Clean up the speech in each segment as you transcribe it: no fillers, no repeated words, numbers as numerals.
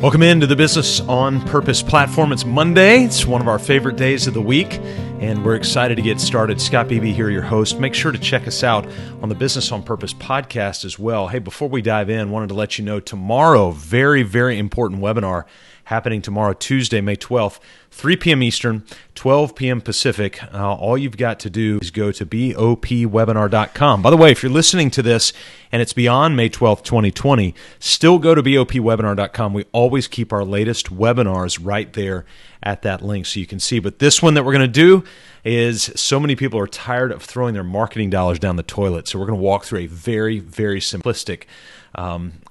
Welcome into the Business on Purpose platform. It's Monday. It's one of our favorite days of the week, and we're excited to get started. Scott Beebe here, your host. Make sure to check us out on the Business on Purpose podcast as well. Hey, before we dive in, wanted to let you know tomorrow, very, very important webinar happening tomorrow, Tuesday, May 12th, 3 p.m. Eastern, 12 p.m. Pacific. All you've got to do is go to bopwebinar.com. By the way, if you're listening to this and it's beyond May 12th, 2020, still go to bopwebinar.com. We always keep our latest webinars right there at that link so you can see. But this one that we're going to do is so many people are tired of throwing their marketing dollars down the toilet. So we're going to walk through a very, very simplistic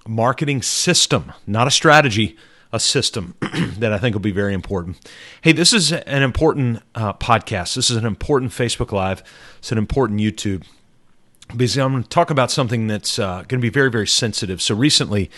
marketing system, not a strategy, a system that I think will be very important. Hey, this is an important podcast. This is an important Facebook Live. It's an important YouTube, because I'm going to talk about something that's going to be very, very sensitive. So recently,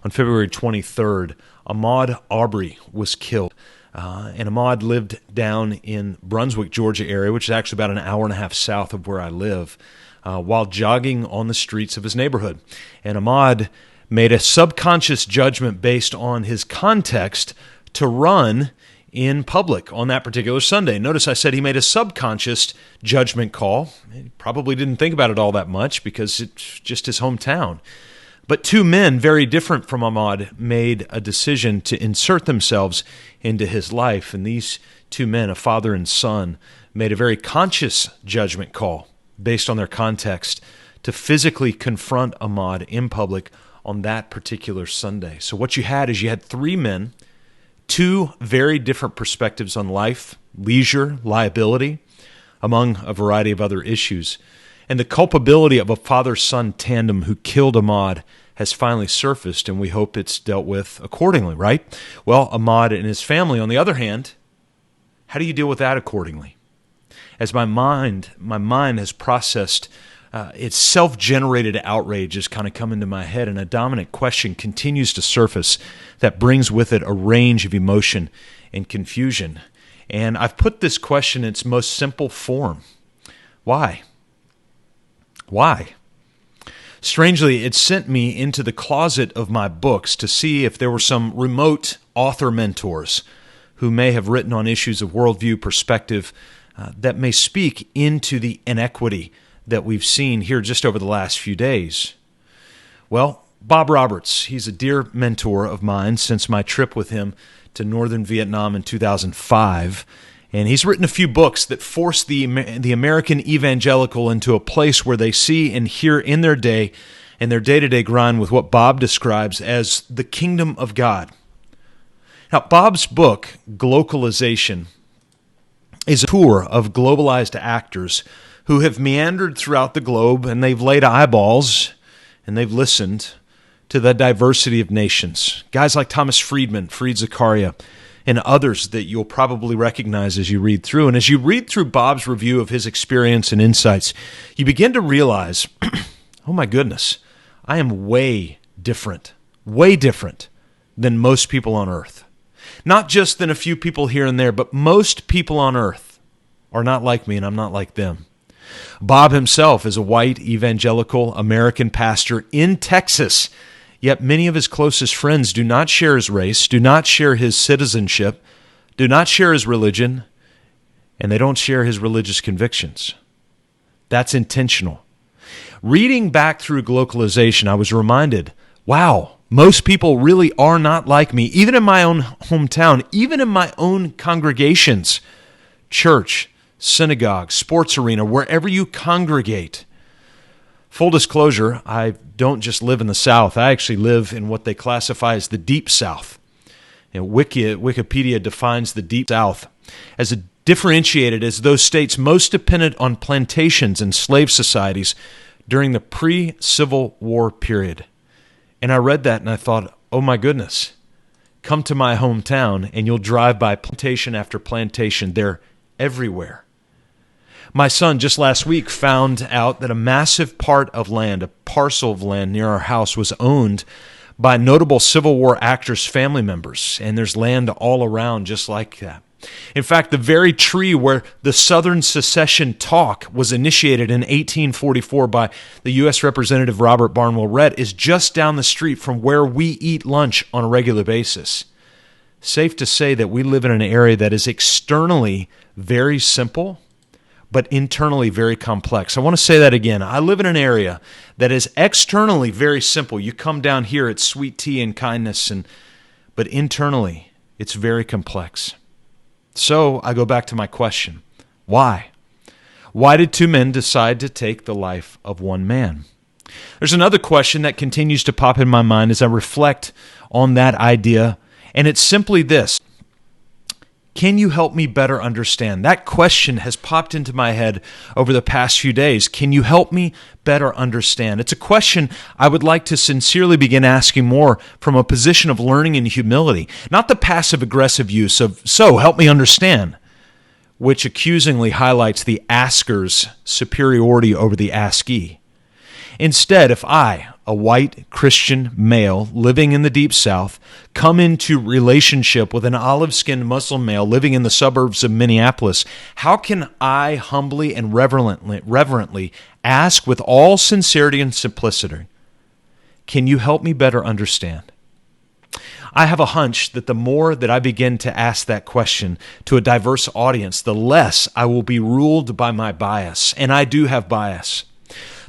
on February 23rd, Ahmaud Arbery was killed. And Ahmaud lived down in Brunswick, Georgia area, which is actually about an hour and a half south of where I live, while jogging on the streets of his neighborhood. And Ahmaud made a subconscious judgment based on his context to run in public on that particular Sunday. Notice I said he made a subconscious judgment call. He probably didn't think about it all that much because it's just his hometown. But two men, very different from Ahmaud, made a decision to insert themselves into his life. And these two men, a father and son, made a very conscious judgment call based on their context to physically confront Ahmaud in public on that particular Sunday. So what you had is you had three men, two very different perspectives on life, leisure, liability, among a variety of other issues. And the culpability of a father-son tandem who killed Ahmaud has finally surfaced, and we hope it's dealt with accordingly, right? Well, Ahmaud and his family, on the other hand, how do you deal with that accordingly? As my mind has processed its self-generated outrage has kind of come into my head, and a dominant question continues to surface that brings with it a range of emotion and confusion. And I've put this question in its most simple form. Why? Why? Strangely, it sent me into the closet of my books to see if there were some remote author mentors who may have written on issues of worldview, perspective, that may speak into the inequity that we've seen here just over the last few days. Well, Bob Roberts, he's a dear mentor of mine since my trip with him to northern Vietnam in 2005, and he's written a few books that force the American evangelical into a place where they see and hear in their day and their day-to-day grind with what Bob describes as the kingdom of God. Now, Bob's book, Glocalization, is a tour of globalized actors who have meandered throughout the globe, and they've laid eyeballs and they've listened to the diversity of nations. Guys like Thomas Friedman, Fareed Zakaria, and others that you'll probably recognize as you read through. And as you read through Bob's review of his experience and insights, you begin to realize, oh my goodness, I am way different than most people on earth. Not just than a few people here and there, but most people on earth are not like me, and I'm not like them. Bob himself is a white evangelical American pastor in Texas, yet many of his closest friends do not share his race, do not share his citizenship, do not share his religion, and they don't share his religious convictions. That's intentional. Reading back through Glocalization, I was reminded, wow, most people really are not like me, even in my own hometown, even in my own congregations, church, synagogue, sports arena, wherever you congregate. Full disclosure, I don't just live in the South. I actually live in what they classify as the Deep South. And Wikipedia defines the Deep South as differentiated as those states most dependent on plantations and slave societies during the pre-Civil War period. And I read that and I thought, oh my goodness, come to my hometown and you'll drive by plantation after plantation. They're everywhere. My son just last week found out that a massive part of land, a parcel of land near our house, was owned by notable Civil War actors' family members, and there's land all around just like that. In fact, the very tree where the Southern secession talk was initiated in 1844 by the U.S. Representative Robert Barnwell Rhett is just down the street from where we eat lunch on a regular basis. Safe to say that we live in an area that is externally very simple, but internally very complex. I want to say that again. I live in an area that is externally very simple. You come down here, it's sweet tea and kindness, but internally, it's very complex. So I go back to my question. Why? Why did two men decide to take the life of one man? There's another question that continues to pop in my mind as I reflect on that idea, and it's simply this. Can you help me better understand? That question has popped into my head over the past few days. Can you help me better understand? It's a question I would like to sincerely begin asking more from a position of learning and humility, not the passive-aggressive use of, "so help me understand," which accusingly highlights the asker's superiority over the askee. Instead, if I, a white Christian male living in the Deep South, come into relationship with an olive-skinned Muslim male living in the suburbs of Minneapolis, how can I humbly and reverently ask with all sincerity and simplicity, can you help me better understand? I have a hunch that the more that I begin to ask that question to a diverse audience, the less I will be ruled by my bias, and I do have bias.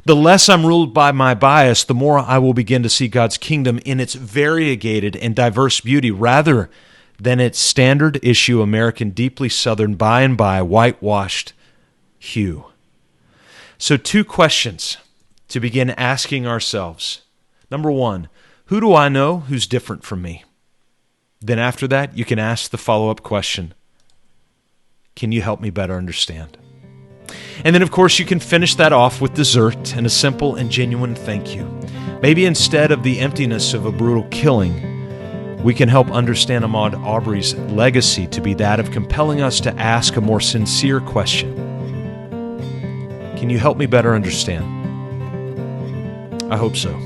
The less I'm ruled by my bias, the more I will begin to see God's kingdom in its variegated and diverse beauty rather than its standard issue American, deeply Southern, by and by, whitewashed hue. So 2 questions to begin asking ourselves. Number 1, who do I know who's different from me? Then after that, you can ask the follow-up question, can you help me better understand? And then, of course, you can finish that off with dessert and a simple and genuine thank you. Maybe instead of the emptiness of a brutal killing, we can help understand Ahmaud Arbery's legacy to be that of compelling us to ask a more sincere question. Can you help me better understand? I hope so.